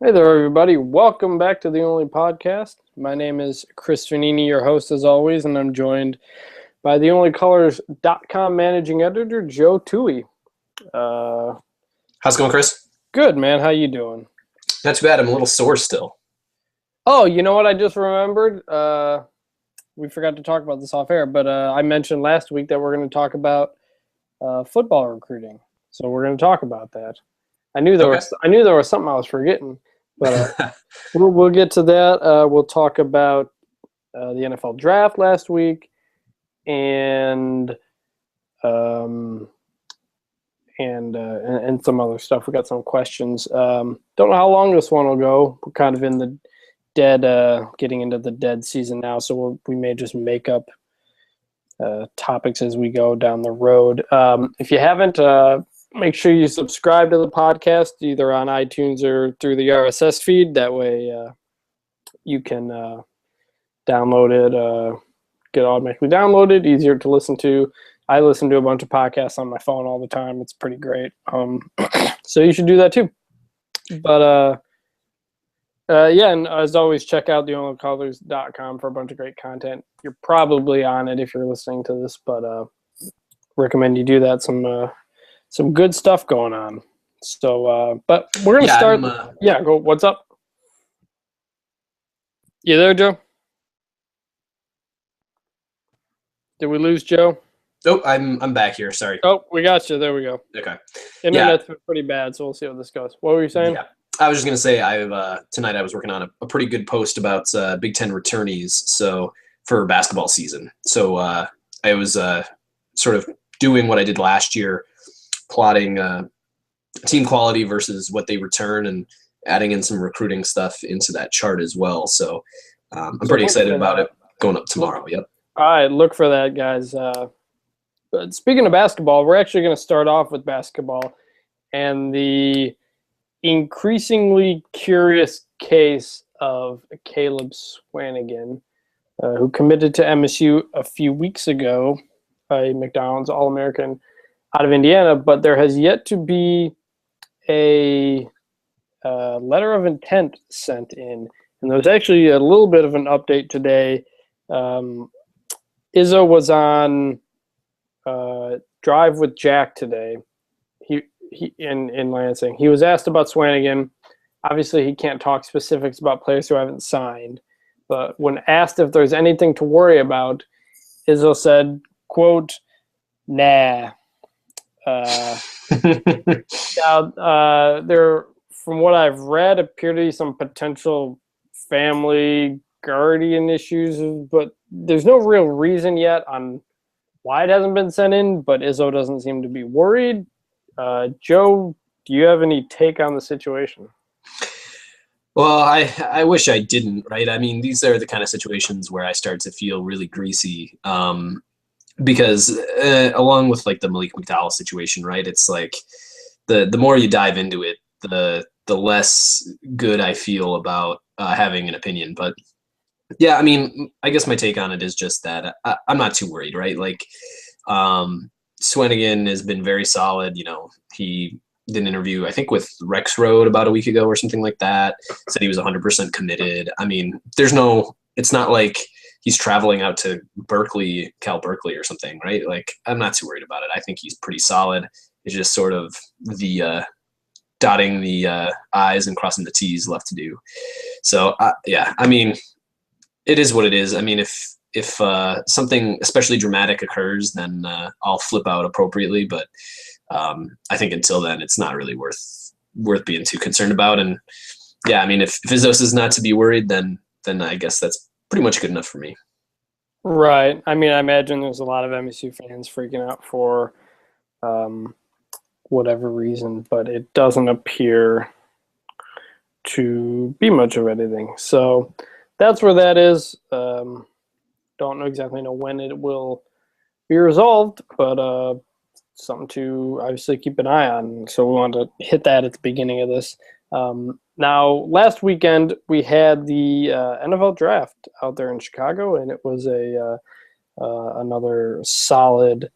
Hey there, everybody. Welcome back to The Only Podcast. My name is Chris Fanini, your host as always, and I'm joined by TheOnlyColors.com managing editor, Joe Toohey. How's it going, Chris? Good, man. How you doing? Not too bad. I'm a little sore still. Oh, you know what I just remembered? We forgot to talk about this off air, but I mentioned last week that we're going to talk about football recruiting. So we're going to talk about that. I knew there was something I was forgetting. But we'll get to that. We'll talk about the NFL draft last week and some other stuff. We got some questions. Don't know how long this one will go. We're kind of in the getting into the dead season now, so we may just make up topics as we go down the road. If you haven't, make sure you subscribe to the podcast either on iTunes or through the RSS feed. That way you can download it, get automatically downloaded, easier to listen to. I listen to a bunch of podcasts on my phone all the time. It's pretty great. So you should do that too. But yeah, and as always, check out theonlycolors.com for a bunch of great content. You're probably on it if you're listening to this, but recommend you do that. Some good stuff going on. So, but we're going to start. Go. What's up? You there, Joe? Did we lose Joe? Oh, I'm back here. Sorry. Oh, we got you. There we go. Okay. Internet's been pretty bad, so we'll see how this goes. What were you saying? Yeah. I was just going to say, tonight I was working on a pretty good post about Big Ten returnees so for basketball season. So I was sort of doing what I did last year, plotting team quality versus what they return and adding in some recruiting stuff into that chart as well. So I'm pretty excited about it going up tomorrow. Yep. All right, look for that, guys. But speaking of basketball, we're actually going to start off with basketball and the increasingly curious case of Caleb Swanigan, who committed to MSU a few weeks ago, a McDonald's All-American out of Indiana, but there has yet to be a letter of intent sent in. And there was actually a little bit of an update today. Izzo was on Drive with Jack today. He in Lansing. He was asked about Swanigan. Obviously, he can't talk specifics about players who haven't signed. But when asked if there's anything to worry about, Izzo said, quote, "Nah." There, from what I've read, appear to be some potential family guardian issues, but there's no real reason yet on why it hasn't been sent in, but Izzo doesn't seem to be worried. Joe, do you have any take on the situation? Well, I wish I didn't, right? I mean, these are the kind of situations where I start to feel really greasy. Because along with like the Malik McDowell situation, right? It's like the more you dive into it, the less good I feel about having an opinion. But yeah, I mean, I guess my take on it is just that I'm not too worried, right? Like Swanigan has been very solid. You know, he did an interview, I think, with Rex Road about a week ago or something like that. Said he was 100% committed. I mean, it's not like he's traveling out to Cal Berkeley or something, right? Like, I'm not too worried about it. I think he's pretty solid. It's just sort of the dotting the I's and crossing the T's left to do. So, yeah, I mean, it is what it is. I mean, if something especially dramatic occurs, then I'll flip out appropriately. But I think until then, it's not really worth being too concerned about. And yeah, I mean, if Izzo is not to be worried, then I guess that's pretty much good enough for me. Right. I mean, I imagine there's a lot of MSU fans freaking out for whatever reason, but it doesn't appear to be much of anything. So that's where that is. Don't exactly know when it will be resolved, but something to obviously keep an eye on. So we want to hit that at the beginning of this. Now, last weekend we had the NFL draft out there in Chicago, and it was another solid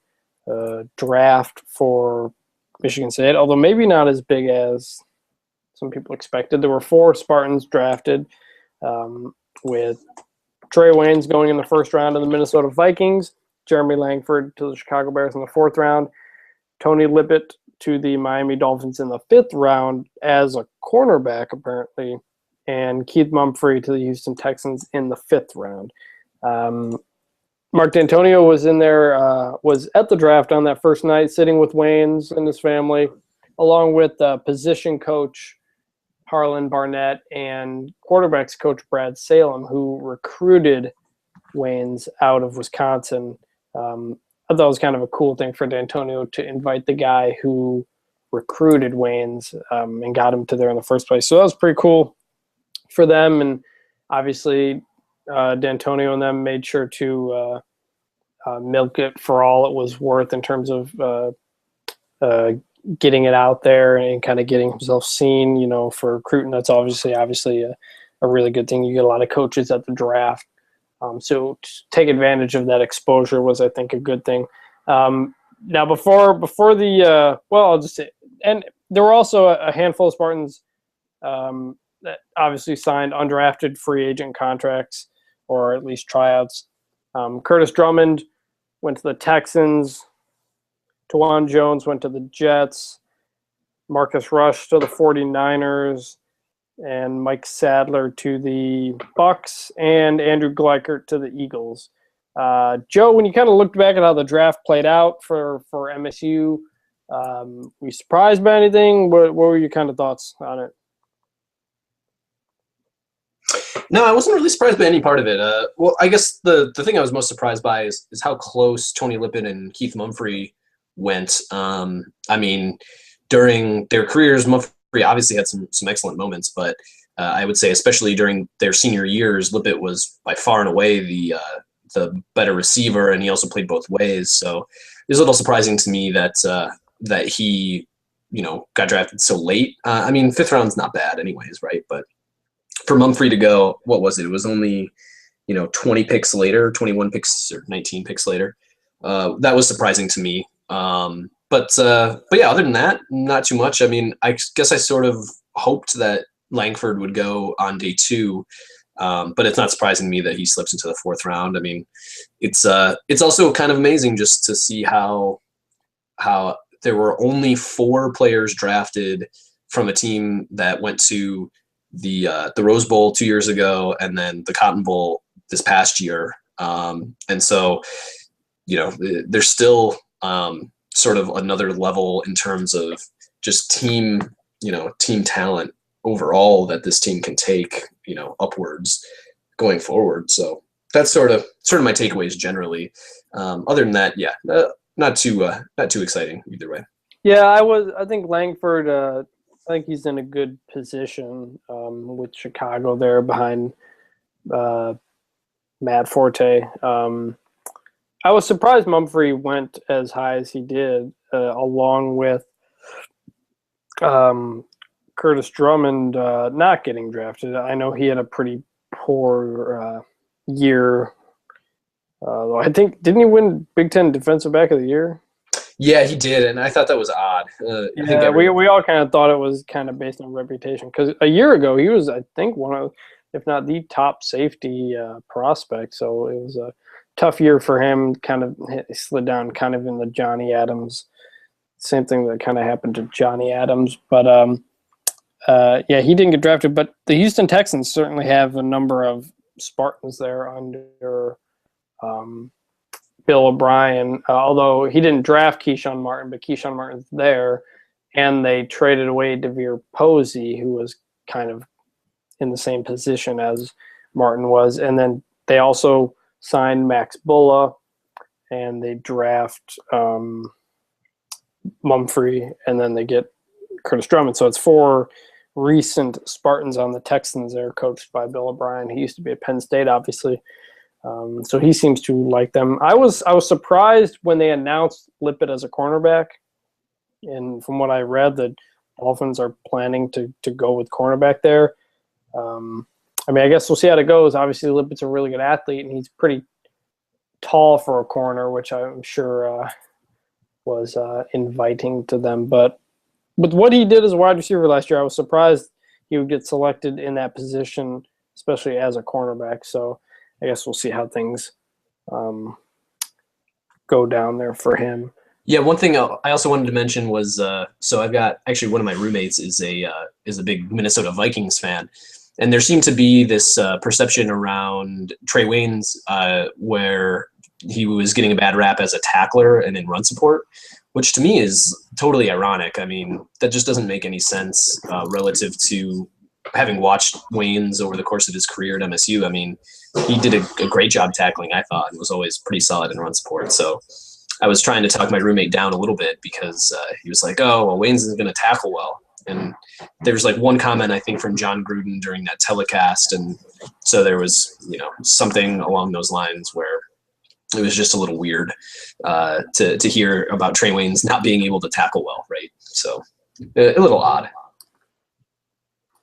draft for Michigan State, although maybe not as big as some people expected. There were 4 Spartans drafted, with Trey Waynes going in the first round to the Minnesota Vikings, Jeremy Langford to the Chicago Bears in the 4th round, Tony Lippett to the Miami Dolphins in the 5th round as a cornerback, apparently, and Keith Mumphrey to the Houston Texans in the 5th round. Mark D'Antonio was in there, was at the draft on that first night, sitting with Waynes and his family, along with position coach Harlan Barnett and quarterbacks coach Brad Salem, who recruited Waynes out of Wisconsin. I thought it was kind of a cool thing for D'Antonio to invite the guy who recruited Waynes and got him to there in the first place. So that was pretty cool for them. And obviously D'Antonio and them made sure to milk it for all it was worth in terms of getting it out there and kind of getting himself seen, you know, for recruiting. That's obviously a really good thing. You get a lot of coaches at the draft. So to take advantage of that exposure was, I think, a good thing. Now, before the I'll just say, and there were also a handful of Spartans that obviously signed undrafted free agent contracts or at least tryouts. Curtis Drummond went to the Texans. Tawan Jones went to the Jets. Marcus Rush to the 49ers. And Mike Sadler to the Bucks, and Andrew Gleichert to the Eagles. Joe, when you kind of looked back at how the draft played out for MSU, were you surprised by anything? What were your kind of thoughts on it? No, I wasn't really surprised by any part of it. Well, I guess the thing I was most surprised by is how close Tony Lippett and Keith Mumphrey went. I mean, during their careers, Mumphrey obviously had some excellent moments, but I would say especially during their senior years, Lippett was by far and away the better receiver, and he also played both ways. So it was a little surprising to me that he, you know, got drafted so late. I mean, 5th round's not bad anyways, right? But for Mumphrey to go, what was it? It was only, you know, 20 picks later, 21 picks or 19 picks later. That was surprising to me. But yeah, other than that, not too much. I mean, I guess I sort of hoped that Langford would go on day 2, but it's not surprising to me that he slips into the 4th round. I mean, it's also kind of amazing just to see how there were only 4 players drafted from a team that went to the Rose Bowl 2 years ago and then the Cotton Bowl this past year. And so, you know, there's still sort of another level in terms of just team talent overall that this team can take, you know, upwards going forward. So that's sort of my takeaways generally. Other than that, yeah, not too exciting either way. Yeah, I think Langford, I think he's in a good position with Chicago there behind Matt Forte. I was surprised Mumphrey went as high as he did, along with Curtis Drummond not getting drafted. I know he had a pretty poor year. I think, didn't he win Big Ten Defensive Back of the Year? Yeah, he did, and I thought that was odd. We all kind of thought it was kind of based on reputation, because a year ago he was, I think, one of, if not the top safety prospect. So it was a tough year for him. Kind of slid down, kind of in the Johnny Adams. Same thing that kind of happened to Johnny Adams, but yeah, he didn't get drafted. But the Houston Texans certainly have a number of Spartans there under Bill O'Brien, although he didn't draft Keyshawn Martin, but Keyshawn Martin's there, and they traded away DeVere Posey, who was kind of in the same position as Martin was, and then they also signed Max Bulla, and they draft Mumphrey, and then they get Curtis Drummond. So it's 4 recent Spartans on the Texans. They're coached by Bill O'Brien. He used to be at Penn State, obviously. So he seems to like them. I was surprised when they announced Lippett as a cornerback, and from what I read, the Dolphins are planning to go with cornerback there. I mean, I guess we'll see how it goes. Obviously, Lippett's a really good athlete, and he's pretty tall for a corner, which I'm sure was inviting to them. But with what he did as a wide receiver last year, I was surprised he would get selected in that position, especially as a cornerback. So I guess we'll see how things go down there for him. Yeah, one thing I also wanted to mention was so I've got actually one of my roommates is a big Minnesota Vikings fan, and there seemed to be this perception around Trey Waynes where he was getting a bad rap as a tackler and in run support, which to me is totally ironic. I mean, that just doesn't make any sense relative to having watched Waynes over the course of his career at MSU. I mean, he did a great job tackling, I thought, and was always pretty solid in run support. So I was trying to talk my roommate down a little bit because he was like, oh, well, Waynes isn't going to tackle well. And there was like one comment, I think, from John Gruden during that telecast. And so there was, something along those lines where it was just a little weird to hear about Trey Waynes not being able to tackle well, right? So a little odd.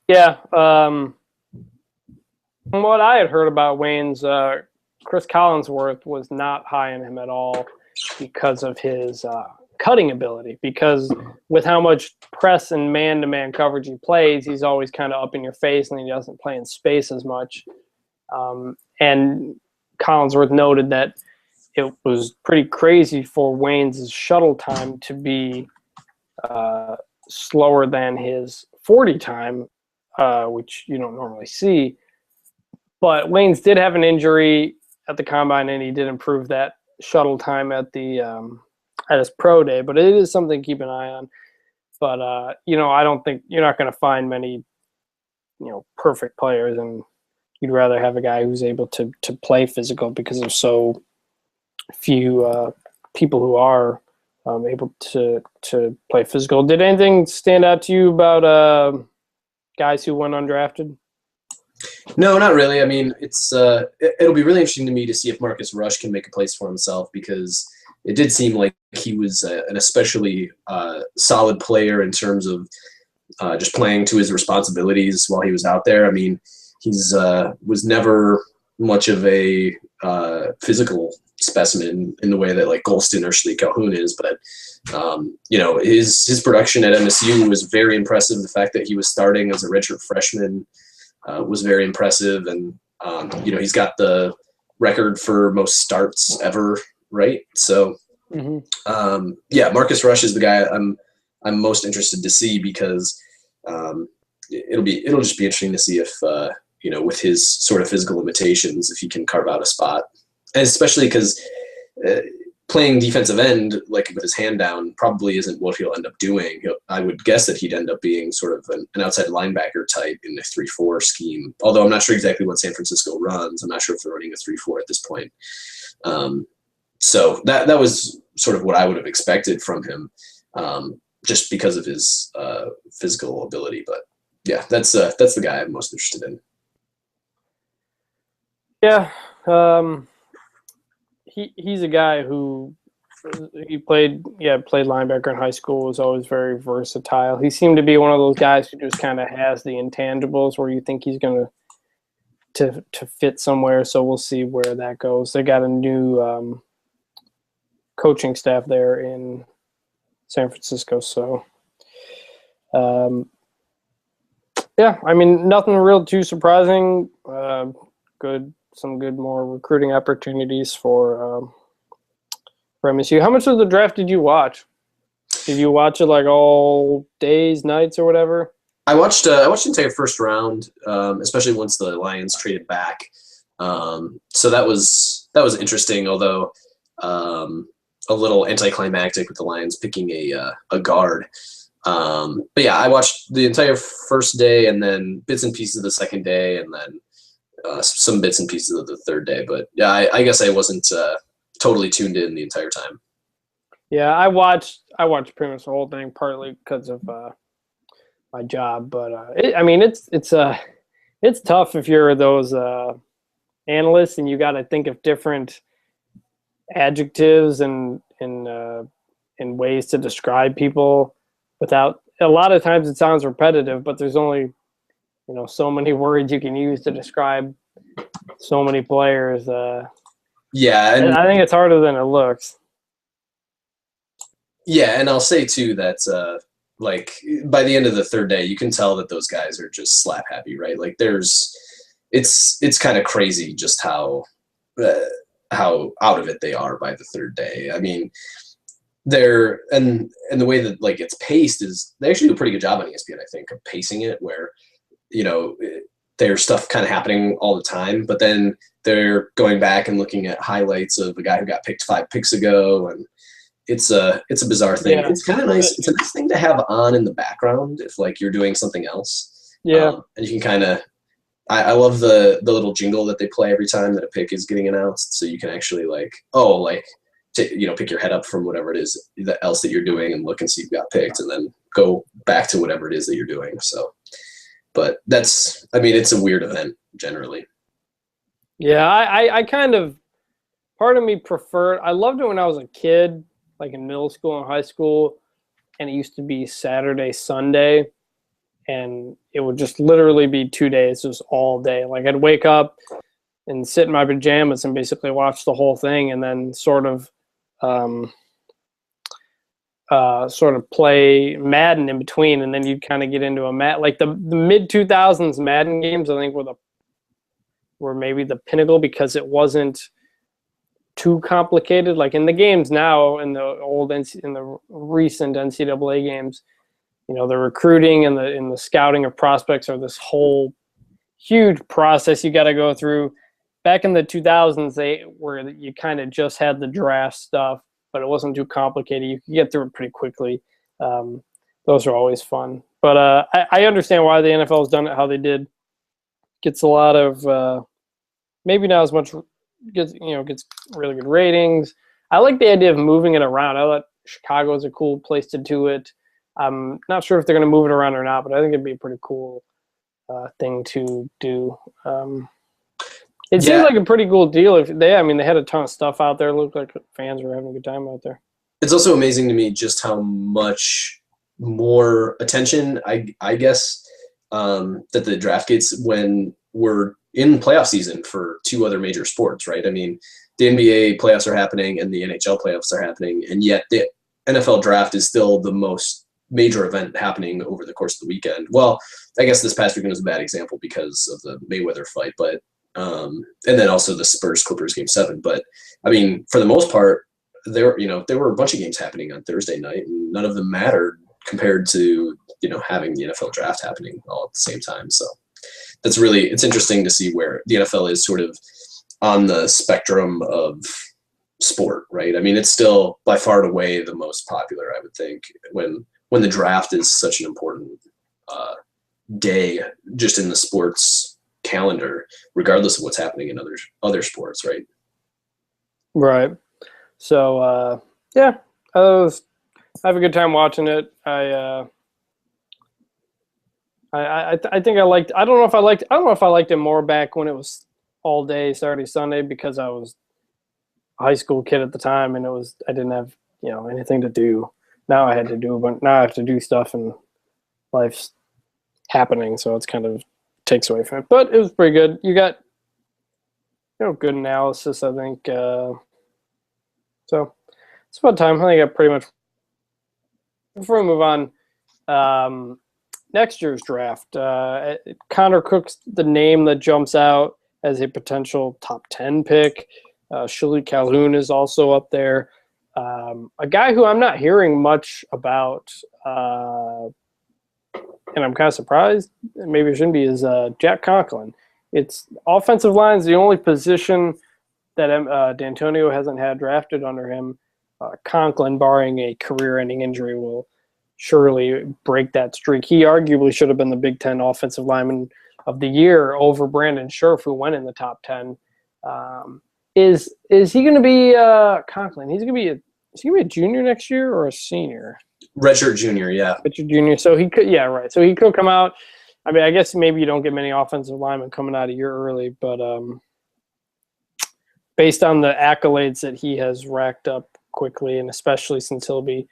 Yeah. From what I had heard about Waynes, Chris Collinsworth was not high on him at all because of his cutting ability. Because with how much press and man-to-man coverage he plays, he's always kind of up in your face, and he doesn't play in space as much. And Collinsworth noted that it was pretty crazy for Waynes' shuttle time to be slower than his 40 time, which you don't normally see. But Waynes did have an injury at the combine, and he did improve that shuttle time at his pro day. But it is something to keep an eye on. But I don't think you're not going to find many, perfect players, and you'd rather have a guy who's able to play physical because there's so few people who are able to play physical. Did anything stand out to you about guys who went undrafted? No, not really. I mean, it'll be really interesting to me to see if Marcus Rush can make a place for himself, because it did seem like he was an especially solid player in terms of just playing to his responsibilities while he was out there. I mean, he's was never much of a physical specimen in the way that like Golston or Shalik Calhoun is, but his production at MSU was very impressive. The fact that he was starting as a redshirt freshman was very impressive, and he's got the record for most starts ever, right? So Marcus Rush is the guy I'm most interested to see, because it'll just be interesting to see if with his sort of physical limitations, if he can carve out a spot. And especially because playing defensive end, like with his hand down, probably isn't what he'll end up doing. I would guess that he'd end up being sort of an outside linebacker type in a 3-4 scheme, although I'm not sure exactly what San Francisco runs. I'm not sure if they're running a 3-4 at this point. So that was sort of what I would have expected from him, just because of his physical ability. But yeah, that's the guy I'm most interested in. Yeah. He's a guy who he played linebacker in high school, was always very versatile. He seemed to be one of those guys who just kind of has the intangibles where you think he's going to fit somewhere. So we'll see where that goes. They got a new coaching staff there in San Francisco. So, I mean, nothing real too surprising. Some good more recruiting opportunities for MSU. How much of the draft did you watch? Did you watch it like all days, nights, or whatever? I watched the entire first round, especially once the Lions traded back. So that was interesting, although a little anticlimactic with the Lions picking a guard. But yeah, I watched the entire first day, and then bits and pieces of the second day, and then some bits and pieces of the third day. But yeah, I guess I wasn't totally tuned in the entire time. Yeah, I watched pretty much the whole thing, partly because of my job. But it's tough if you're those analysts and you got to think of different adjectives and ways to describe people without. A lot of times it sounds repetitive, but there's only so many words you can use to describe so many players. Yeah, and I think it's harder than it looks. Yeah, and I'll say too that like by the end of the third day, you can tell that those guys are just slap happy, right? Like it's kind of crazy just uh, how out of it they are by the third day. I mean, they're and the way that like it's paced is they actually do a pretty good job on ESPN, I think, of pacing it where there's stuff kind of happening all the time, but then they're going back and looking at highlights of a guy who got picked 5 picks ago, and it's a bizarre thing. Yeah. It's kind of nice. It's a nice thing to have on in the background if like you're doing something else. Yeah. And you can kind of. I love the little jingle that they play every time that a pick is getting announced, so you can actually pick your head up from whatever it is else that you're doing and look and see you got picked, and then go back to whatever it is that you're doing. So, but it's a weird event generally. Yeah, I kind of, part of me preferred, I loved it when I was a kid, like in middle school and high school, and it used to be Saturday, Sunday, and it would just literally be 2 days, just all day. Like I'd wake up and sit in my pajamas and basically watch the whole thing, and then sort of play Madden in between, and then you'd kind of get into like the mid 2000s Madden games. I think were maybe the pinnacle because it wasn't too complicated. Like in the games now, in the recent NCAA games, the recruiting and the scouting of prospects are this whole huge process you got to go through. Back in the 2000s, where you kind of just had the draft stuff, but it wasn't too complicated. You could get through it pretty quickly. Those are always fun. But I understand why the NFL has done it how they did. Gets a lot of maybe not as much. Gets really good ratings. I like the idea of moving it around. I thought Chicago is a cool place to do it. I'm not sure if they're going to move it around or not, but I think it'd be a pretty cool thing to do. It seems like a pretty cool deal. If they had a ton of stuff out there. It looked like fans were having a good time out there. It's also amazing to me just how much more attention I guess that the draft gets when we're in playoff season for 2 other major sports, right? I mean, the NBA playoffs are happening and the NHL playoffs are happening, and yet the NFL draft is still the most major event happening over the course of the weekend. Well, I guess this past weekend was a bad example because of the Mayweather fight, but and then also the Spurs Clippers game 7. But I mean, for the most part, there were a bunch of games happening on Thursday night, and none of them mattered compared to having the NFL draft happening all at the same time. So it's interesting to see where the NFL is sort of on the spectrum of sport, right? I mean, it's still by far and away the most popular, I would think, when the draft is such an important day just in the sports calendar, regardless of what's happening in other sports, right? Right. So I have a good time watching it. I think I liked. I don't know if I liked it more back when it was all day Saturday Sunday because I was a high school kid at the time and I didn't have anything to do. Now I had to do, but now I have to do stuff and life's happening, so it's kind of takes away from it. But it was pretty good. You got good analysis, I think. So it's about time. I think I pretty much. Before we move on, next year's draft, Connor Cook's the name that jumps out as a potential top 10 pick. Shilique Calhoun is also up there. A guy who I'm not hearing much about, and I'm kind of surprised, maybe it shouldn't be, is Jack Conklin. It's offensive line is the only position that D'Antonio hasn't had drafted under him. Conklin, barring a career-ending injury, will surely break that streak. He arguably should have been the Big Ten Offensive Lineman of the Year over Brandon Scherf, who went in the top 10. Is he going to be Conklin? Is he going to be a junior next year or a senior? Redshirt junior, yeah. Redshirt junior. So he could, yeah, right. So he could come out. I mean, I guess maybe you don't get many offensive linemen coming out a year early, but based on the accolades that he has racked up quickly, and especially since he'll be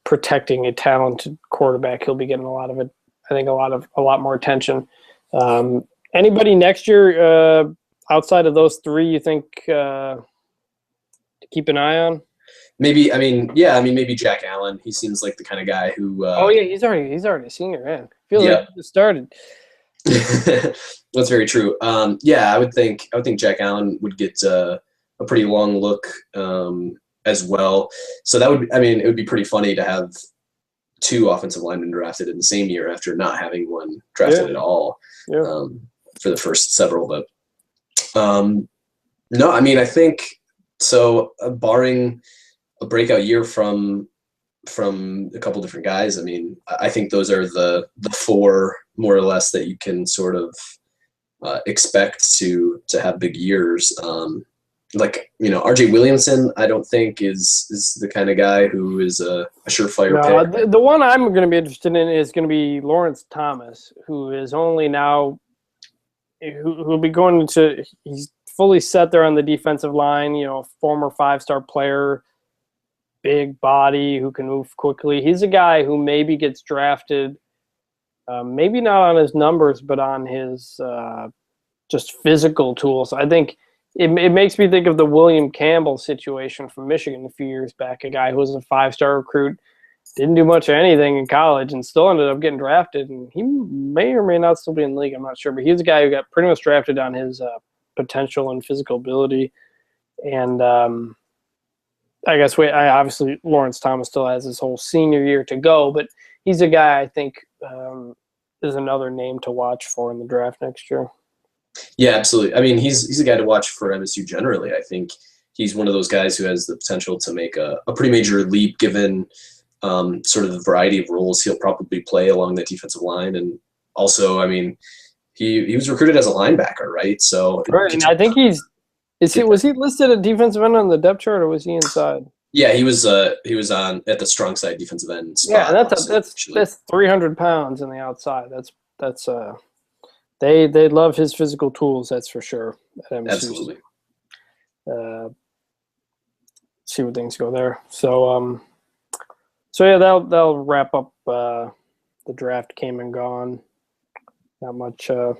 protecting a talented quarterback, he'll be getting a lot of it. I think a lot more attention. Anybody next year outside of those 3 you think to keep an eye on? Maybe, I mean, yeah, I mean, maybe Jack Allen. He seems like the kind of guy who. Oh yeah, he's already a senior. Man, feel like Yeah, he just started. that's very true. Yeah, I would think Jack Allen would get a pretty long look as well. So that would, I mean, it would be pretty funny to have two offensive linemen drafted in the same year after not having one drafted Yeah, at all yeah. for the first several. But no, I mean, I think so. Barring a breakout year from a couple different guys, I mean, I think those are the four more or less that you can sort of expect to have big years. Like, RJ Williamson, I don't think is the kind of guy who is a surefire No, pick. the one I'm going to be interested in is going to be Lawrence Thomas, who is only now who'll be going into. He's fully set there on the defensive line. Former 5-star player, big body who can move quickly. He's a guy who maybe gets drafted, maybe not on his numbers, but on his just physical tools. I think it makes me think of the William Campbell situation from Michigan a few years back, a guy who was a 5-star recruit, didn't do much of anything in college, and still ended up getting drafted. And he may or may not still be in the league. I'm not sure, but he's a guy who got pretty much drafted on his potential and physical ability. And I guess obviously Lawrence Thomas still has his whole senior year to go, but he's a guy I think is another name to watch for in the draft next year. Yeah, absolutely. I mean, he's a guy to watch for MSU generally. I think he's one of those guys who has the potential to make a pretty major leap given sort of the variety of roles he'll probably play along the defensive line. And also, I mean, he was recruited as a linebacker, right? So right, and I think was he listed at defensive end on the depth chart, or was he inside? Yeah, he was on at the strong side defensive end spot. Yeah, that's 300 pounds on the outside. That's they love his physical tools, that's for sure. At MSU. Absolutely. See what things go there. So yeah, that'll wrap up the draft. Came and gone. Not much in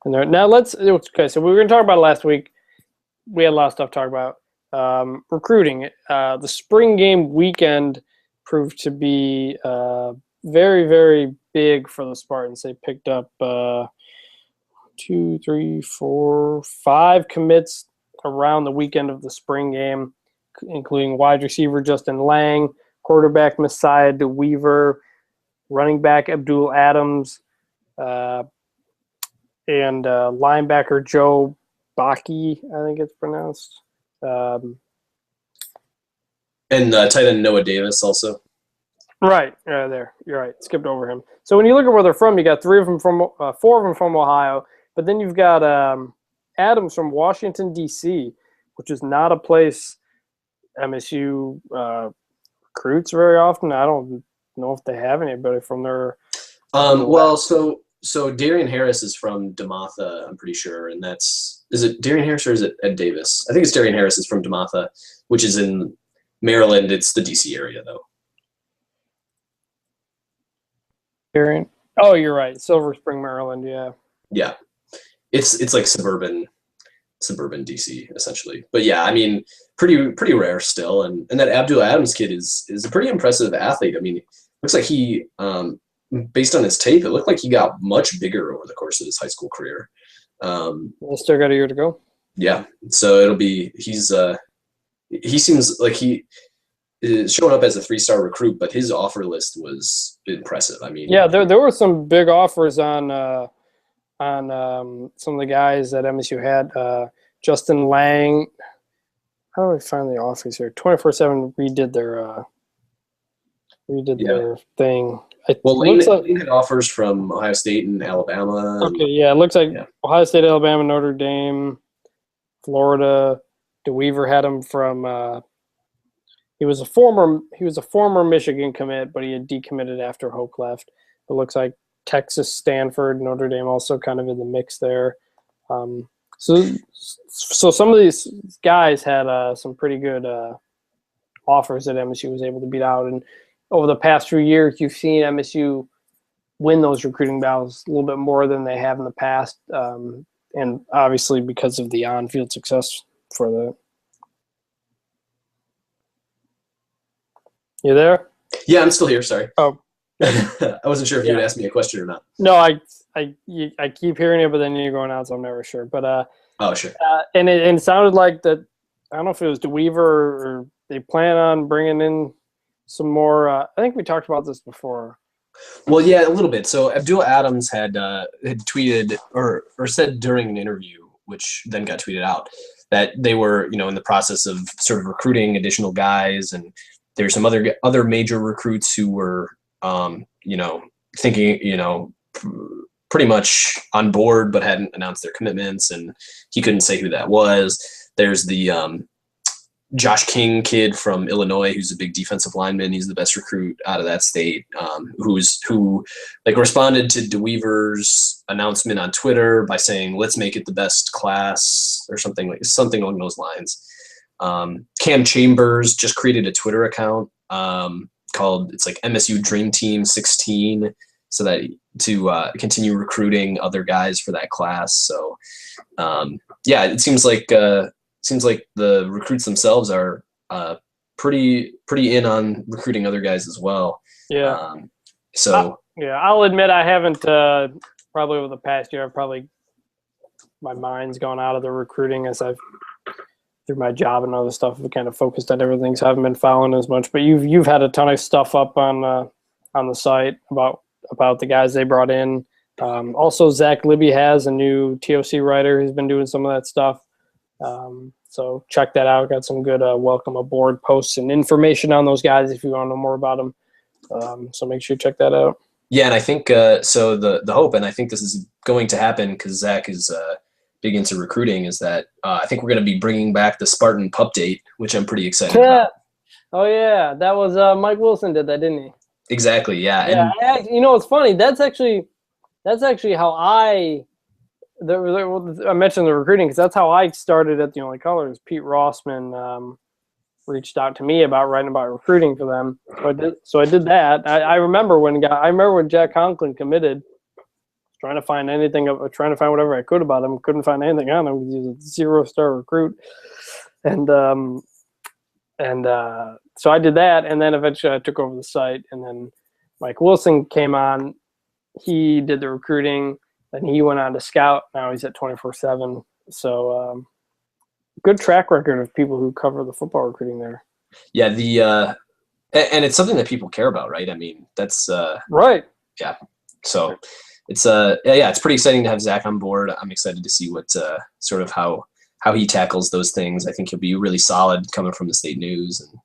there. Now okay. So we were going to talk about it last week. We had a lot of stuff to talk about. Recruiting. The spring game weekend proved to be very, very big for the Spartans. They picked up 2, 3, 4, 5 commits around the weekend of the spring game, including wide receiver Justin Lang, quarterback Messiah DeWeaver, running back Abdul Adams, and linebacker Joe Baki, I think it's pronounced. And tight end Noah Davis also. Right, there. You're right. Skipped over him. So when you look at where they're from, you got 4 of them from Ohio, but then you've got Adams from Washington, D.C., which is not a place MSU recruits very often. I don't know if they have anybody from there. Well, so Darian Harris is from DeMatha, I'm pretty sure, and is it Darian Harris or is it Ed Davis? I think it's Darian Harris is from DeMatha, which is in Maryland. It's the DC area though. Darian? Oh, you're right. Silver Spring, Maryland. Yeah. Yeah, it's like suburban DC essentially. But yeah, I mean, pretty rare still. And that Abdul Adams kid is a pretty impressive athlete. I mean, looks like he based on his tape, it looked like he got much bigger over the course of his high school career. Still got a year to go. Yeah, so he seems like he is showing up as a 3-star recruit, but his offer list was impressive. I mean, yeah, there were some big offers on some of the guys that MSU had. Justin Lang. How do I find the offers here? 24/7 redid their thing. Lane had offers from Ohio State and Alabama. Okay, yeah, it looks like Ohio State, Alabama, Notre Dame, Florida. DeWeaver had him from. He was a former Michigan commit, but he had decommitted after Hoke left. It looks like Texas, Stanford, Notre Dame also kind of in the mix there. So some of these guys had some pretty good offers that MSU was able to beat out. And over the past few years, you've seen MSU win those recruiting battles a little bit more than they have in the past. And obviously because of the on-field success for the. You there? Yeah, I'm still here. Sorry. Oh, I wasn't sure if you would ask me a question or not. no, I keep hearing it, but then you're going out, so I'm never sure. But Oh, sure. and it sounded like that. I don't know if it was DeWeaver or they plan on bringing in some more. I think we talked about this before. Well, yeah, a little bit. So Abdul Adams had tweeted or said during an interview, which then got tweeted out, that they were in the process of sort of recruiting additional guys, and there's some other major recruits who were thinking pretty much on board but hadn't announced their commitments, and he couldn't say who that was. There's the Josh King kid from Illinois, who's a big defensive lineman. He's the best recruit out of that state, who responded to DeWeaver's announcement on Twitter by saying, "Let's make it the best class," or something along those lines. Cam Chambers just created a Twitter account called MSU Dream Team 16, so that to continue recruiting other guys for that class. So it seems like the recruits themselves are pretty in on recruiting other guys as well. Yeah. I'll admit I haven't probably over the past year. My mind's gone out of the recruiting as I've through my job and other stuff. I've kind of focused on everything, so I haven't been following as much. But you've had a ton of stuff up on the site about the guys they brought in. Also, Zach Libby has a new TOC writer who's been doing some of that stuff. So check that out. Got some good welcome aboard posts and information on those guys if you want to know more about them. So make sure you check that out. Yeah, and I think so. The hope, and I think this is going to happen because Zach is big into recruiting, is that I think we're going to be bringing back the Spartan Pup Date, which I'm pretty excited about. Oh yeah, that was Mike Wilson did that, didn't he? Exactly. Yeah. Yeah. And it's funny. That's actually how I mentioned the recruiting because that's how I started at the Only Colors. Pete Rossman reached out to me about writing about recruiting for them. So I did that. I remember when Jack Conklin committed, trying to find whatever I could about him. Couldn't find anything on him because he was a 0-star recruit. And so I did that, and then eventually I took over the site, and then Mike Wilson came on. He did the recruiting, then he went on to scout. Now he's at 24/7. So good track record of people who cover the football recruiting there. Yeah, and it's something that people care about, right? I mean, that's right. Yeah. So it's it's pretty exciting to have Zach on board. I'm excited to see what sort of how he tackles those things. I think he'll be really solid coming from the State News, and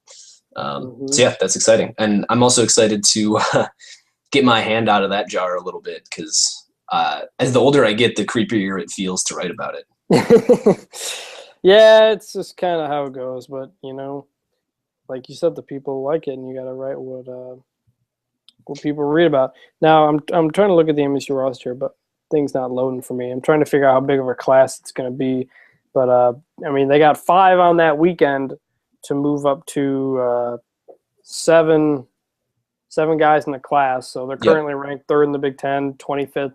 so yeah, that's exciting. And I'm also excited to get my hand out of that jar a little bit because as the older I get, the creepier it feels to write about it. Yeah, it's just kind of how it goes. But like you said, the people like it, and you got to write what people read about. Now, I'm trying to look at the MSU roster here, but things not loading for me. I'm trying to figure out how big of a class it's going to be. But they got 5 on that weekend to move up to 7 guys in the class. So they're currently ranked 3rd in the Big Ten, 25th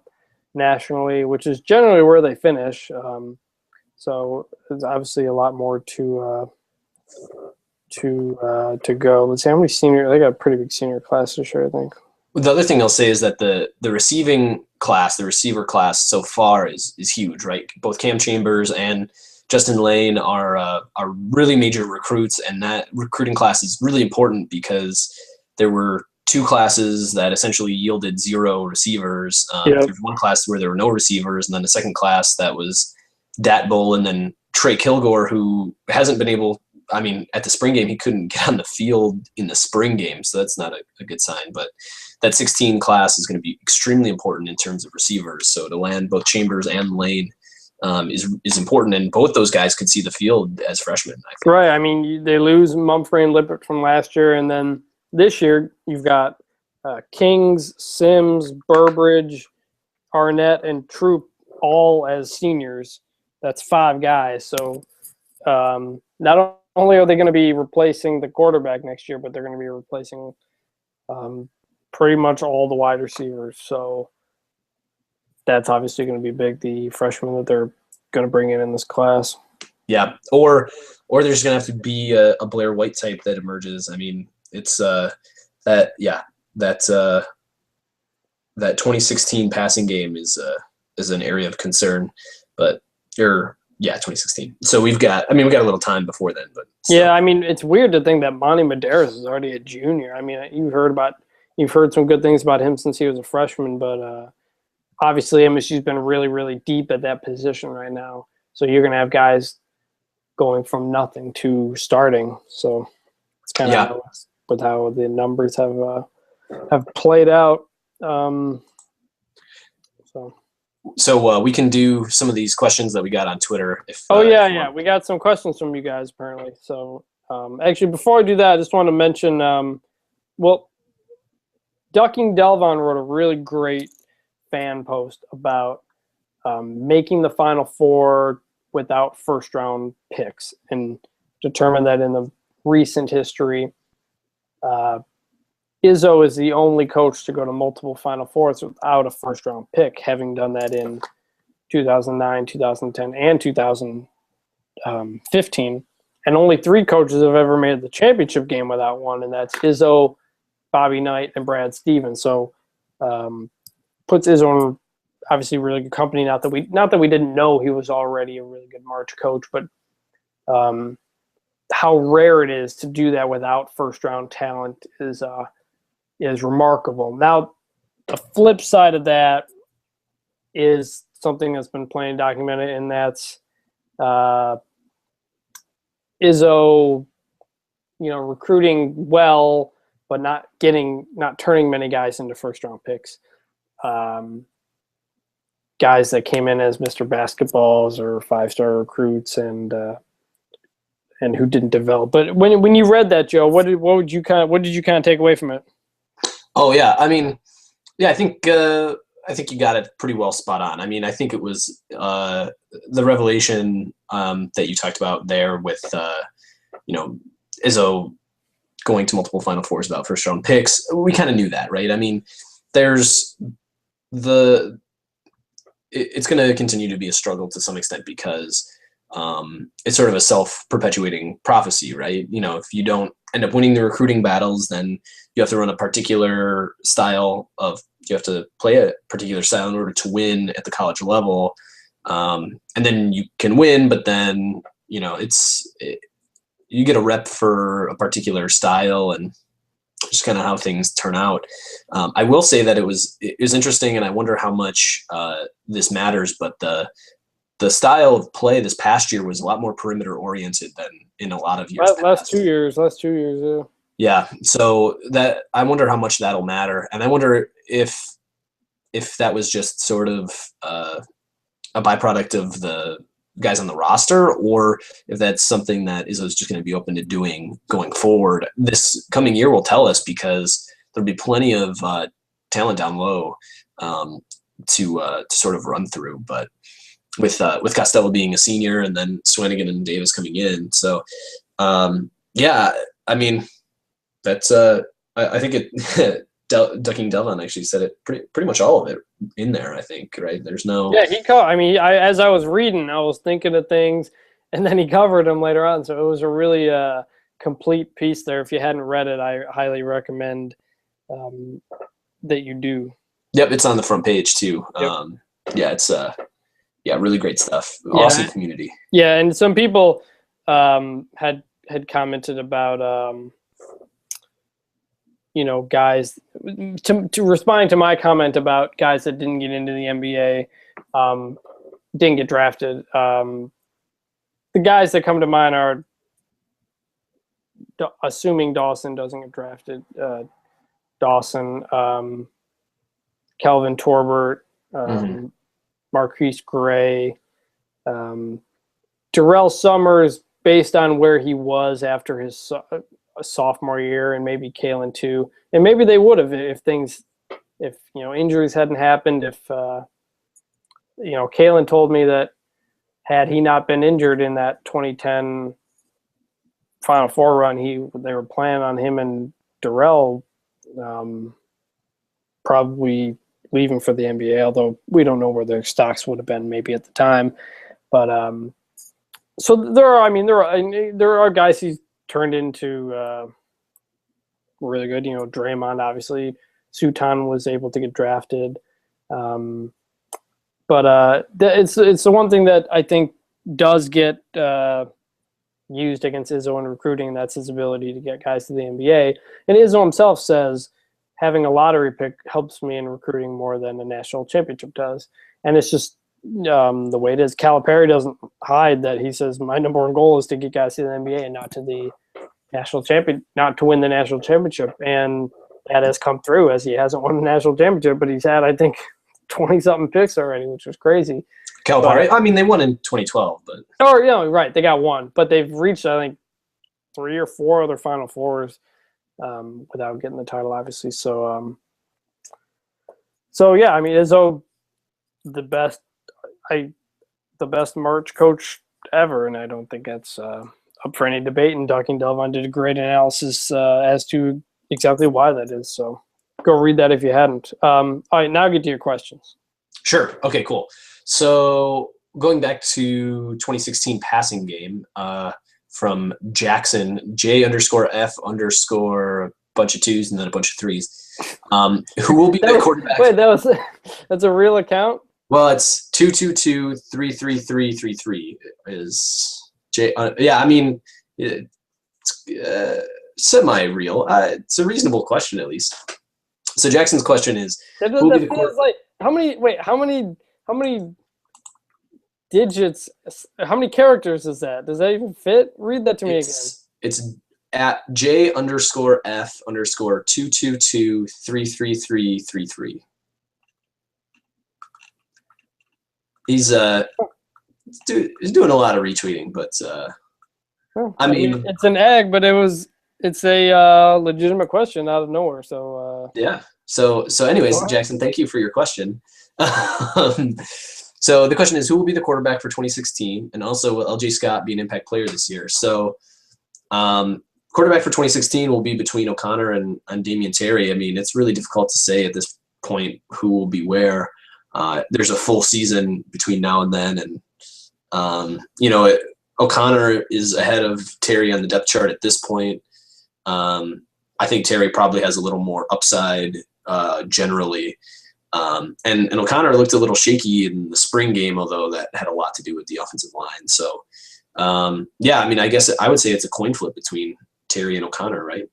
nationally, which is generally where they finish. So there's obviously a lot more to go. Let's see how many senior. They got a pretty big senior class this year, I think. The other thing I'll say is that the receiving class, the receiver class so far is huge, right? Both Cam Chambers and Justin Lane are really major recruits, and that recruiting class is really important because there were 2 classes that essentially yielded 0 receivers. There's one class where there were no receivers, and then the second class that was Dat Bull, and then Trey Kilgore, who hasn't been able. I mean, at the spring game, he couldn't get on the field in the spring game, so that's not a good sign. But that 16 class is going to be extremely important in terms of receivers. So to land both Chambers and Lane is important, and both those guys could see the field as freshmen. I think. Right. I mean, they lose Mumphrey and Lippert from last year, and then this year you've got Kings, Sims, Burbridge, Arnett, and Troop all as seniors. That's 5 guys. So not only are they going to be replacing the quarterback next year, but they're going to be replacing pretty much all the wide receivers. So that's obviously going to be big, the freshmen that they're going to bring in this class. Yeah, or there's going to have to be a Blair White type that emerges. I mean, it's that yeah that that 2016 passing game is an area of concern, but yeah, 2016. So we got a little time before then, but still. Yeah, I mean, it's weird to think that Monty Medeiros is already a junior. I mean, you've heard some good things about him since he was a freshman, but obviously MSU's been really, really deep at that position right now. So you're going to have guys going from nothing to starting. So it's kind of with how the numbers have played out. So we can do some of these questions that we got on Twitter. We got some questions from you guys apparently. So actually, before I do that, I just want to mention, Ducking Delvon wrote a really great fan post about making the Final Four without first-round picks, and determined that in the recent history, Izzo is the only coach to go to multiple Final Fours without a first-round pick, having done that in 2009, 2010, and 2015. And only 3 coaches have ever made the championship game without one, and that's Izzo, Bobby Knight, and Brad Stevens. So puts Izzo in obviously really good company. Not that we didn't know he was already a really good March coach, but how rare it is to do that without first-round talent is remarkable. Now, the flip side of that is something that's been plain documented, and that's Izzo, recruiting well, but not turning many guys into first-round picks. Guys that came in as Mr. Basketballs or 5-star recruits and who didn't develop. But when you read that, Joe, what did you kind of take away from it? Oh yeah, I mean, yeah, I think you got it pretty well spot on. I mean, I think it was the revelation that you talked about there with Izzo going to multiple Final Fours without first round picks. We kind of knew that, right? I mean, it's going to continue to be a struggle to some extent because it's sort of a self-perpetuating prophecy, right? If you don't end up winning the recruiting battles, then you have to run a particular style you have to play a particular style in order to win at the college level. And then you can win, but then, you get a rep for a particular style and just kind of how things turn out. I will say that it was interesting, and I wonder how much this matters, but the style of play this past year was a lot more perimeter oriented than in a lot of years. Last 2 years, yeah. Yeah, so that I wonder how much that'll matter, and I wonder if that was just sort of a byproduct of the guys on the roster, or if that's something that Izzo's just going to be open to doing going forward. This coming year will tell us, because there'll be plenty of talent down low to sort of run through, but with Costello being a senior and then Swanigan and Davis coming in. So, yeah, I mean, that's I think it Ducking Delvon actually said it pretty much all of it in there, I think, right? There's no... Yeah, as I was reading, I was thinking of things, and then he covered them later on. So it was a really complete piece there. If you hadn't read it, I highly recommend that you do. Yep, it's on the front page too. Yep. Yeah, it's really great stuff. Awesome community. Yeah, and some people had commented about guys to responding to my comment about guys that didn't get into the NBA, didn't get drafted. The guys that come to mind are, assuming Dawson doesn't get drafted, Dawson, Kelvin Torbert, Marquise Gray, Darrell Summers, based on where he was after his sophomore year, and maybe Kalen too, and maybe they would have if injuries hadn't happened. If Kalen told me that had he not been injured in that 2010 Final Four run, they were planning on him and Darrell probably leaving for the NBA, although we don't know where their stocks would have been maybe at the time. But so there are guys he's turned into really good. You know, Draymond, obviously. Sutan was able to get drafted. But it's the one thing that I think does get used against Izzo in recruiting. That's his ability to get guys to the NBA. And Izzo himself says having a lottery pick helps me in recruiting more than a national championship does. And it's just the way it is. Calipari doesn't hide that. He says my number one goal is to get guys to the NBA and not to the national champion, not to win the national championship. And that has come through, as he hasn't won the national championship, but he's had, I think, 20-something picks already, which was crazy. Calipari, I mean, they won in 2012, but right, they got one, but they've reached, I think, 3 or 4 other Final Fours without getting the title, obviously. So yeah, I mean, Izzo, the best March coach ever, and I don't think that's up for any debate. And Ducking Delvon did a great analysis as to exactly why that is. So go read that if you hadn't. All right, now get to your questions. Sure. Okay, cool. So going back to 2016 passing game from Jackson, J_F_ a bunch of 2s and then a bunch of 3s. Who will be the quarterback? Wait, that's a real account? Well, it's 222-33333 is J. Yeah, I mean, it's semi-real. It's a reasonable question, at least. So Jackson's question is, that feels like how many digits? How many characters is that? Does that even fit? Read that to me again. It's at J_F_222-33333. He's doing a lot of retweeting, but I mean, it's an egg, but it's a legitimate question out of nowhere. So yeah. So anyways, Jackson, thank you for your question. So the question is, who will be the quarterback for 2016, and also will LJ Scott be an impact player this year? So quarterback for 2016 will be between O'Connor and Damian Terry. I mean, it's really difficult to say at this point who will be where. There's a full season between now and then, and O'Connor is ahead of Terry on the depth chart at this point. I think Terry probably has a little more upside generally, and O'Connor looked a little shaky in the spring game, although that had a lot to do with the offensive line. So yeah, I mean, I guess I would say it's a coin flip between Terry and O'Connor, right?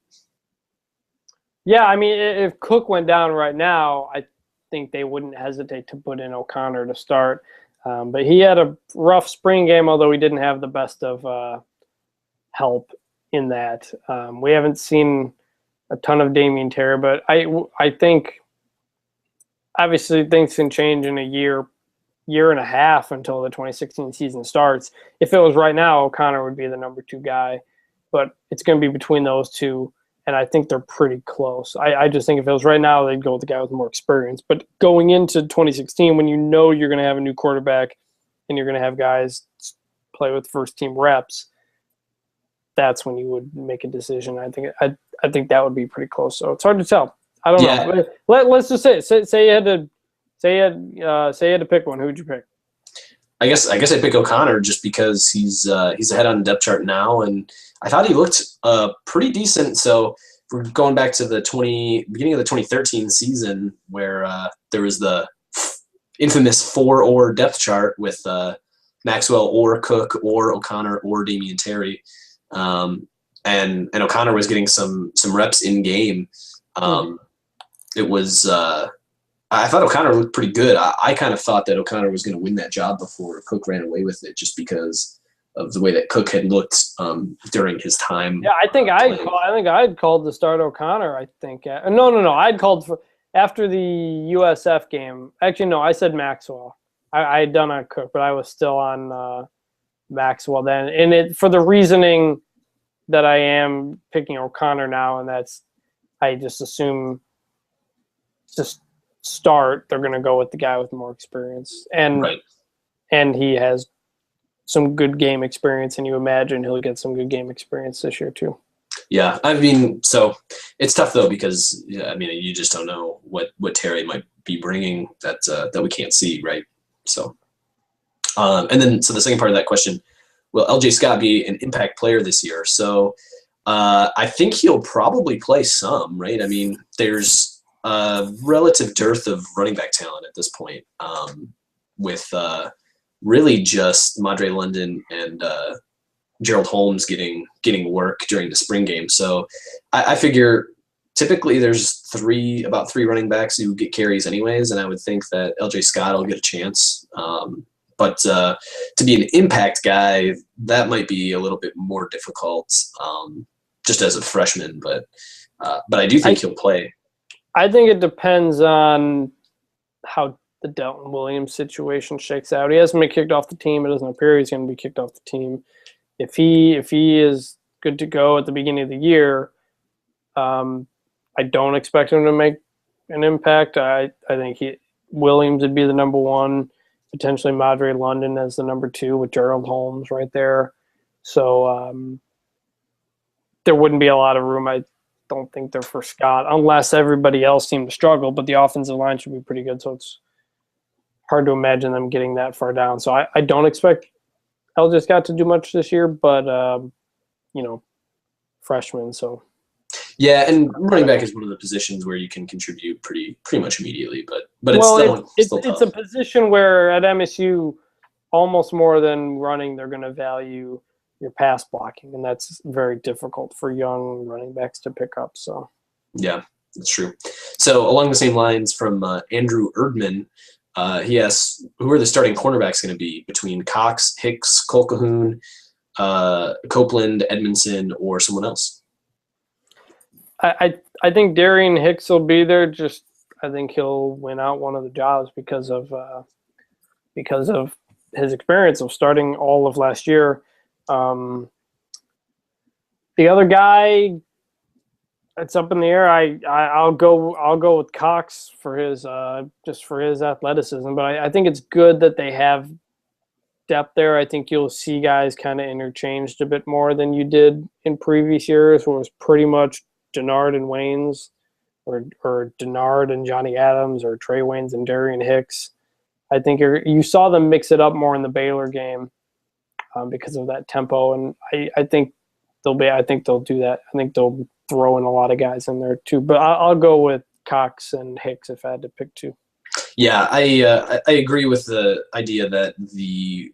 Yeah, I mean, if Cook went down right now, I think they wouldn't hesitate to put in O'Connor to start. But he had a rough spring game, although he didn't have the best of help in that. We haven't seen a ton of Damian Terry, but I think obviously things can change in a year and a half until the 2016 season starts. If it was right now, O'Connor would be the number 2 guy, but it's going to be between those two. And I think they're pretty close. I just think if it was right now, they'd go with the guy with more experience. But going into 2016, when you know you're going to have a new quarterback and you're going to have guys play with first-team reps, that's when you would make a decision. I think that would be pretty close. So it's hard to tell. I don't know. Let's just say you had to pick one. Who would you pick? I guess I'd pick O'Connor just because he's ahead on the depth chart now, and I thought he looked pretty decent. So if we're going back to the beginning of the 2013 season where there was the infamous 4-or depth chart with Maxwell or Cook or O'Connor or Damian Terry, and O'Connor was getting some reps in game. It was I thought O'Connor looked pretty good. I kind of thought that O'Connor was going to win that job before Cook ran away with it, just because of the way that Cook had looked during his time. Yeah, I think I'd called to start O'Connor. I think no. I'd called for after the USF game. Actually, no, I said Maxwell. I had done on Cook, but I was still on Maxwell then, and it for the reasoning that I am picking O'Connor now, and that's I just assume just start they're going to go with the guy with more experience, and right. And he has some good game experience, and you imagine he'll get some good game experience this year too. Yeah, I mean, so it's tough though because I mean you just don't know what Terry might be bringing that we can't see, right? So, and then so the second part of that question, will LJ Scott be an impact player this year? So I think he'll probably play some, right? I mean, there's a relative dearth of running back talent at this point, with really just Madre London and Gerald Holmes getting work during the spring game. So I figure typically there's about three running backs who get carries anyways, and I would think that LJ Scott will get a chance. But to be an impact guy, that might be a little bit more difficult, just as a freshman. But I do think he'll play. I think it depends on how the Delton Williams situation shakes out. He hasn't been kicked off the team. It doesn't appear he's going to be kicked off the team. If he is good to go at the beginning of the year, I don't expect him to make an impact. I think Williams would be the number one, potentially Madre London as the number two with Gerald Holmes right there. So there wouldn't be a lot of room, I don't think, there for Scott, unless everybody else seemed to struggle. But the offensive line should be pretty good, so it's hard to imagine them getting that far down. So I don't expect LJ Scott to do much this year, but freshman, so. Yeah, and running back is one of the positions where you can contribute pretty much immediately, but it's still tough. It's a position where at MSU, almost more than running, they're going to value your pass blocking, and that's very difficult for young running backs to pick up. So yeah, that's true. So along the same lines from Andrew Erdman, he asks, who are the starting cornerbacks going to be between Cox, Hicks, Colquhoun, Copeland, Edmondson, or someone else? I think Darian Hicks will be there. Just I think he'll win out one of the jobs because of his experience of starting all of last year. The other guy, it's up in the air. I'll go with Cox for his just for his athleticism. But I think it's good that they have depth there. I think you'll see guys kind of interchanged a bit more than you did in previous years, where it was pretty much Denard and Waynes, or Denard and Johnny Adams, or Trey Waynes and Darian Hicks. I think you saw them mix it up more in the Baylor game because of that tempo, and I think they'll do that. I think they'll throw in a lot of guys in there too. But I'll go with Cox and Hicks if I had to pick two. Yeah, I agree with the idea that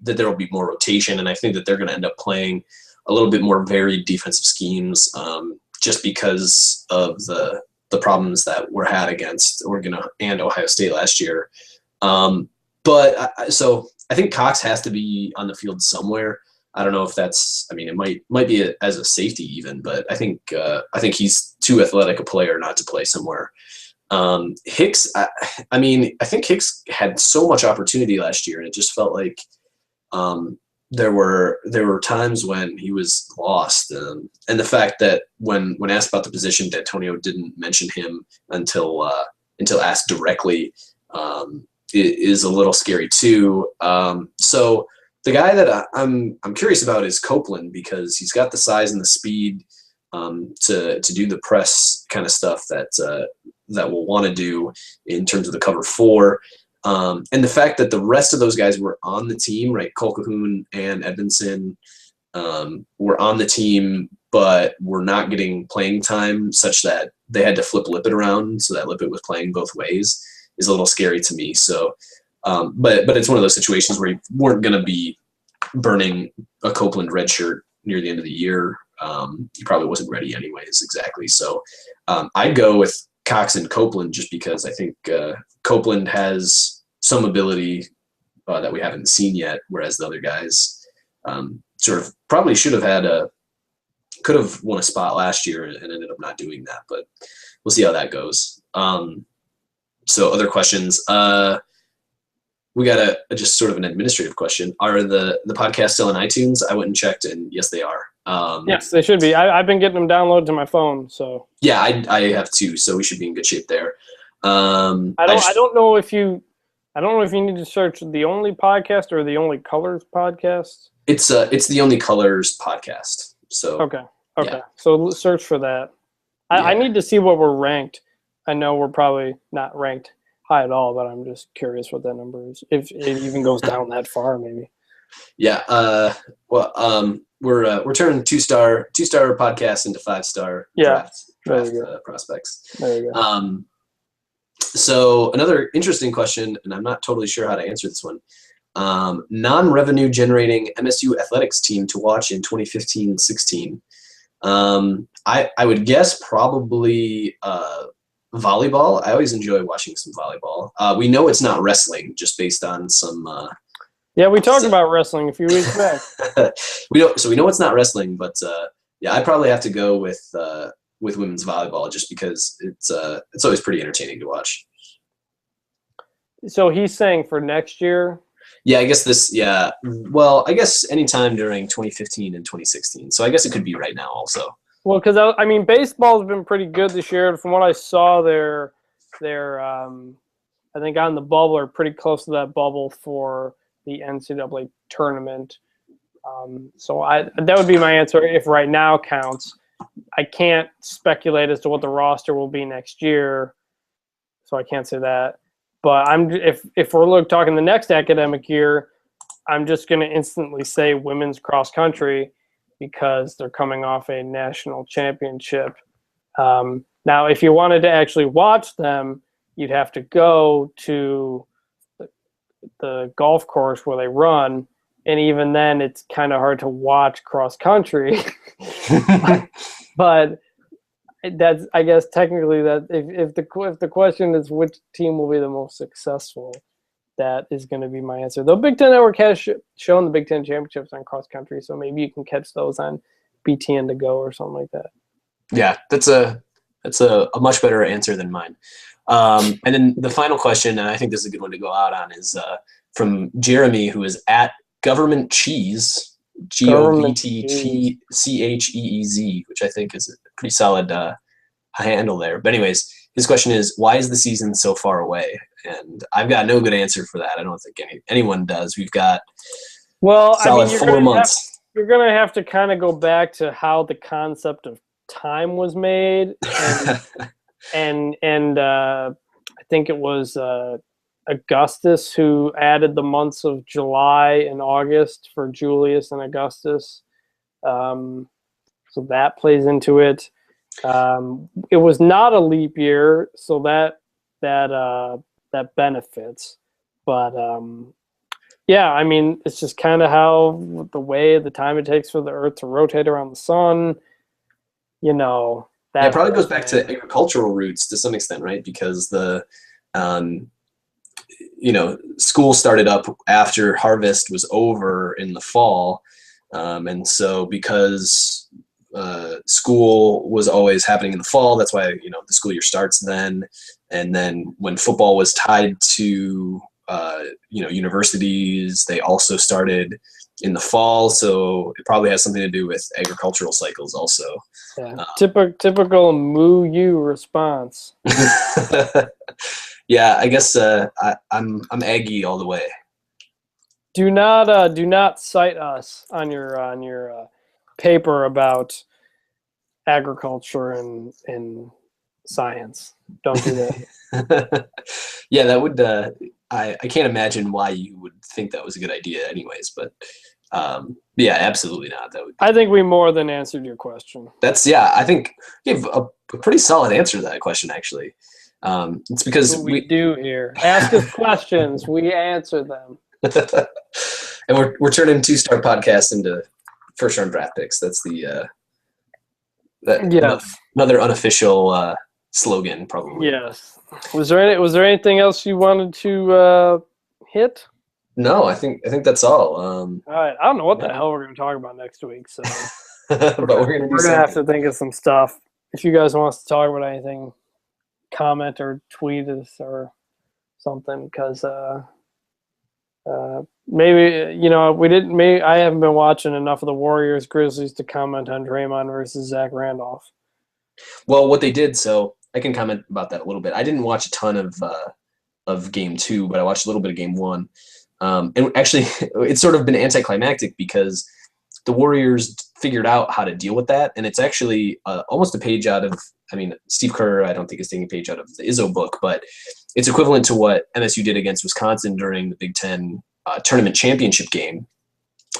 there will be more rotation, and I think that they're going to end up playing a little bit more varied defensive schemes. Just because of the problems that were had against Oregon and Ohio State last year. So I think Cox has to be on the field somewhere. I don't know if that's, I mean, it might be as a safety even, but I think he's too athletic a player not to play somewhere. Hicks, I think Hicks had so much opportunity last year, and it just felt like there were times when he was lost, and the fact that when asked about the position, D'Antonio didn't mention him until asked directly is a little scary too. So the guy that I'm curious about is Copeland, because he's got the size and the speed to do the press kind of stuff that we'll want to do in terms of the cover four. And the fact that the rest of those guys were on the team, right? Colquhoun and Edmondson were on the team, but were not getting playing time, such that they had to flip Lippett around so that Lippett was playing both ways, is a little scary to me. So, but it's one of those situations where you weren't going to be burning a Copeland red shirt near the end of the year. He probably wasn't ready anyways, exactly. So I'd go with Cox and Copeland just because I think Copeland has some ability that we haven't seen yet, whereas the other guys sort of probably could have won a spot last year and ended up not doing that, but we'll see how that goes. So other questions. We got just sort of an administrative question. Are the podcasts still on iTunes? I went and checked, and yes, they are. Yes, they should be. I've been getting them downloaded to my phone. So yeah, I have too. So we should be in good shape there. I don't know if you need to search the Only Podcast or the Only Colors Podcast. It's the Only Colors Podcast. So okay. Yeah. So search for that. I need to see what we're ranked. I know we're probably not ranked high at all, but I'm just curious what that number is. If it even goes down that far, maybe. Yeah. We're turning two-star podcasts into 5-star draft prospects. There you go. So another interesting question, and I'm not totally sure how to answer this one. Non-revenue generating MSU athletics team to watch in 2015-16. I would guess probably volleyball. I always enjoy watching some volleyball. We know it's not wrestling, just based on some. Yeah, we talked about wrestling a few weeks back. we know it's not wrestling, but yeah, I'd probably have to go with women's volleyball just because it's always pretty entertaining to watch. So he's saying for next year. Yeah, I guess this. Yeah, well, I guess anytime during 2015 and 2016. So I guess it could be right now also. Well, because I mean, baseball's been pretty good this year. From what I saw, they're I think on the bubble or pretty close to that bubble for the NCAA tournament. So that would be my answer if right now counts. I can't speculate as to what the roster will be next year, so I can't say that. But if we're talking the next academic year, I'm just going to instantly say women's cross country because they're coming off a national championship. Now, if you wanted to actually watch them, you'd have to go to the golf course where they run, and even then, it's kind of hard to watch cross country. But that's, I guess, technically that if the question is which team will be the most successful, that is going to be my answer. The Big Ten Network has shown the Big Ten championships on cross country, so maybe you can catch those on BTN to go or something like that. Yeah, that's a much better answer than mine. And then the final question, and I think this is a good one to go out on, is from Jeremy, who is at Government Cheese, GOVTCHEEZ, which I think is a pretty solid handle there. But anyways, his question is, why is the season so far away? And I've got no good answer for that. I don't think anyone does. We've got solid 4 months. You're going to have to kind of go back to how the concept of time was made. And, I think it was Augustus who added the months of July and August for Julius and Augustus. So that plays into it. It was not a leap year, so that benefits. But yeah, I mean, it's just kind of how the time it takes for the Earth to rotate around the sun. It probably goes back to agricultural roots to some extent, right? Because the school started up after harvest was over in the fall, and so because school was always happening in the fall, that's why the school year starts then. And then when football was tied to universities, they also started in the fall, so it probably has something to do with agricultural cycles also. Yeah. Typical moo you response. Yeah, I guess I'm Aggie all the way. Do not cite us on your paper about agriculture and science. Don't do that. Yeah, that would. I can't imagine why you would think that was a good idea, anyways. But yeah, absolutely not. I think we more than answered your question. I think you have a pretty solid answer to that question, actually. It's because we do here. Ask us questions, we answer them. And we're turning 2-star podcasts into first-round draft picks. That's the another unofficial slogan, probably. Yes. Was there anything else you wanted to hit? No, I think that's all. All right. I don't know what the hell we're going to talk about next week, so but we're going to have to think of some stuff. If you guys want us to talk about anything, comment or tweet us or something, because maybe we didn't. Maybe I haven't been watching enough of the Warriors Grizzlies to comment on Draymond versus Zach Randolph. Well, what they did, so I can comment about that a little bit. I didn't watch a ton of Game 2, but I watched a little bit of Game 1. And actually, it's sort of been anticlimactic because the Warriors figured out how to deal with that, and it's actually almost a page out of. I mean, Steve Kerr, I don't think is taking a page out of the Izzo book, but it's equivalent to what MSU did against Wisconsin during the Big Ten tournament championship game.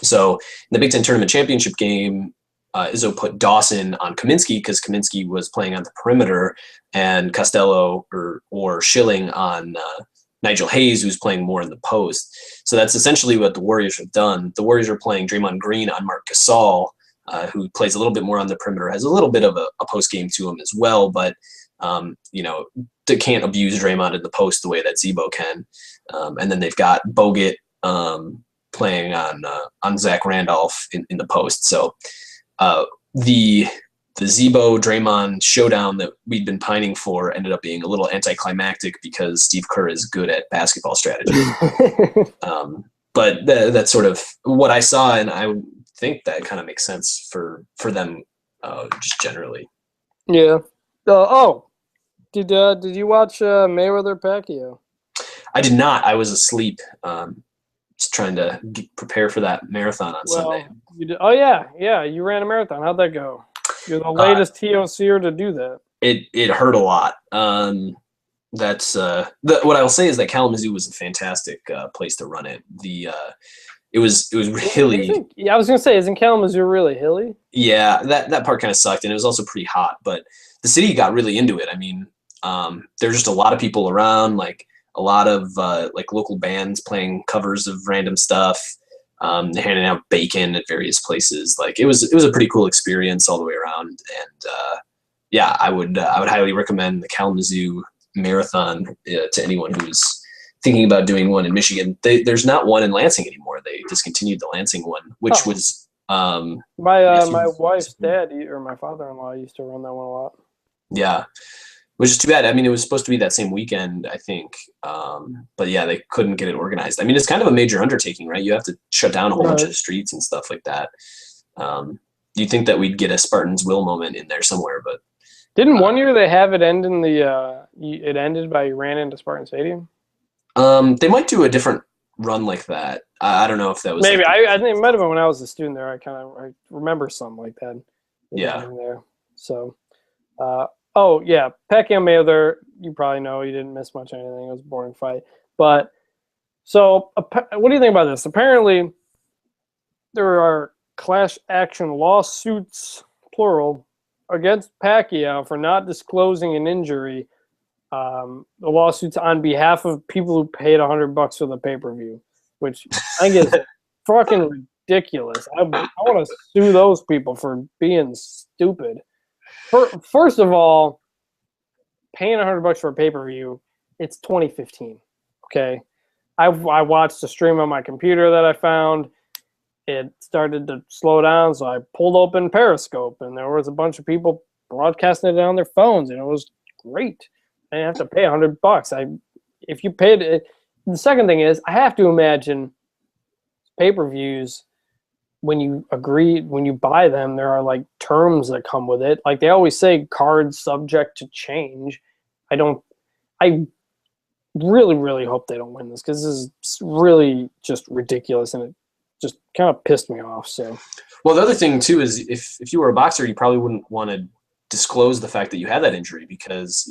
So in the Big Ten Tournament Championship game, Izzo put Dawson on Kaminsky because Kaminsky was playing on the perimeter, and Costello or Schilling on Nigel Hayes, who's playing more in the post. So that's essentially what the Warriors have done. The Warriors are playing Draymond Green on Marc Gasol, who plays a little bit more on the perimeter, has a little bit of a post game to him as well, but they can't abuse Draymond in the post the way that Z-Bo can. And then they've got Bogut playing on Zach Randolph in the post. So the Z-Bo Draymond showdown that we'd been pining for ended up being a little anticlimactic because Steve Kerr is good at basketball strategy. But that's sort of what I saw, and I think that kind of makes sense for them just generally. Yeah. Did you watch Mayweather Pacquiao? I did not. I was asleep. Just trying to prepare for that marathon on Sunday. You did. Oh yeah. You ran a marathon. How'd that go? You're the latest TOCer to do that. It hurt a lot. That's what I will say is that Kalamazoo was a fantastic place to run it. It was really. I was gonna say, isn't Kalamazoo really hilly? Yeah, that part kind of sucked, and it was also pretty hot. But the city got really into it. I mean, there's just a lot of people around, like a lot of like local bands playing covers of random stuff. Handing out bacon at various places. Like it was a pretty cool experience all the way around. And yeah, I would highly recommend the Kalamazoo Marathon to anyone who's thinking about doing one in Michigan. There's not one in Lansing anymore. They discontinued the Lansing one, which was my wife's dad or my father-in-law used to run that one a lot. Yeah. Which is too bad. I mean, it was supposed to be that same weekend, I think. But yeah, they couldn't get it organized. I mean, it's kind of a major undertaking, right? You have to shut down a whole bunch of streets and stuff like that. You'd think that we'd get a Spartans Will moment in there somewhere, but didn't one year they have it end in the it ended by you ran into Spartan Stadium? They might do a different run like that. I don't know if that was maybe. I think it might have been when I was a student there. I remember something like that. Yeah. There. So. Oh, yeah, Pacquiao Mayweather, you probably know he didn't miss much of anything. It was a boring fight. But, so, what do you think about this? Apparently, there are class action lawsuits, plural, against Pacquiao for not disclosing an injury. The lawsuits on behalf of people who paid $100 for the pay-per-view, which I think is fucking ridiculous. I want to sue those people for being stupid. First of all, paying $100 for a pay-per-view, it's 2015, okay? I watched a stream on my computer that I found. It started to slow down, so I pulled open Periscope, and there was a bunch of people broadcasting it on their phones, and it was great. I didn't have to pay $100. If you paid it, the second thing is, I have to imagine pay-per-views. When you buy them, there are like terms that come with it. Like they always say, cards subject to change. I really, really hope they don't win this because this is really just ridiculous and it just kind of pissed me off. So, well, the other thing too is if you were a boxer, you probably wouldn't want to disclose the fact that you had that injury because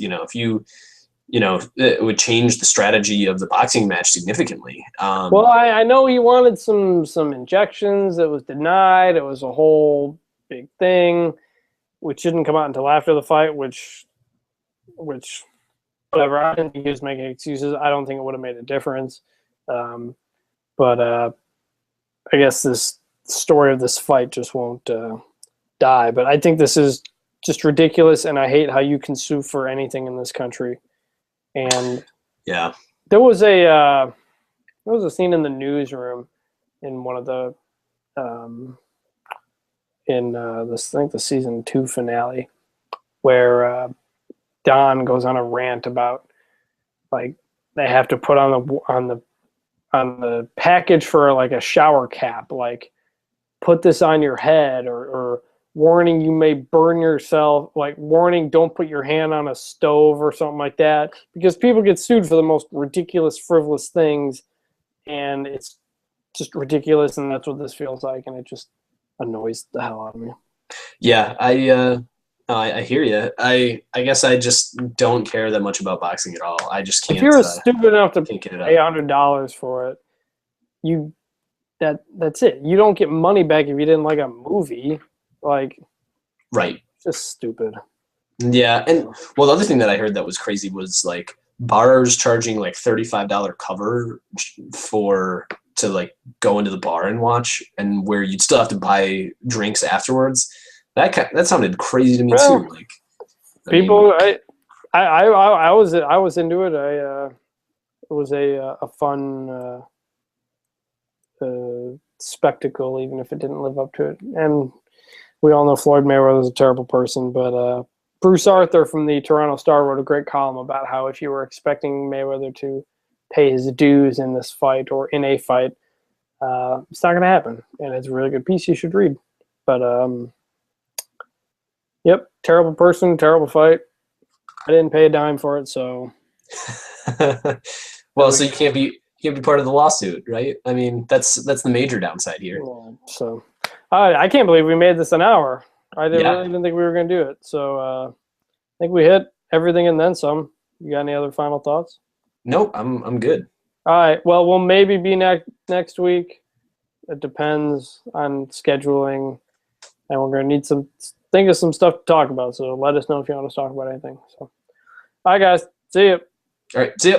it would change the strategy of the boxing match significantly. Well, I know he wanted some injections. It was denied. It was a whole big thing, which didn't come out until after the fight, which whatever. I didn't think he was making excuses. I don't think it would have made a difference. But I guess this story of this fight just won't die. But I think this is just ridiculous, and I hate how you can sue for anything in this country. And yeah, there was a scene in the newsroom in one of the I think the season 2 finale where Don goes on a rant about like they have to put on the package for like a shower cap, like put this on your head or warning, you may burn yourself, like warning, don't put your hand on a stove or something like that, because people get sued for the most ridiculous, frivolous things, and it's just ridiculous, and that's what this feels like, and it just annoys the hell out of me. Yeah, I hear you. I guess I just don't care that much about boxing at all. I just can't. If you're stupid enough to pay $100 for it, that's it. You don't get money back if you didn't like a movie. Like, Right. just stupid. Yeah, and well, the other thing that I heard that was crazy was like bars charging like $35 cover to like go into the bar and watch, and where you'd still have to buy drinks afterwards. That sounded crazy to me Well, too. Like people, I was into it. It was a fun spectacle, even if it didn't live up to it. And we all know Floyd Mayweather is a terrible person, but Bruce Arthur from the Toronto Star wrote a great column about how if you were expecting Mayweather to pay his dues in this fight or in a fight, it's not going to happen. And it's a really good piece you should read. But, yep, terrible person, terrible fight. I didn't pay a dime for it, so. well, so you can't be part of the lawsuit, right? I mean, that's the major downside here. Yeah, so I can't believe we made this an hour. I really Yeah. didn't think we were going to do it. So I think we hit everything and then some. You got any other final thoughts? Nope, I'm good. All right. Well, we'll maybe be next week. It depends on scheduling, and we're going to need think of some stuff to talk about. So let us know if you want us to talk about anything. So, all right, guys. See you. All right, see ya.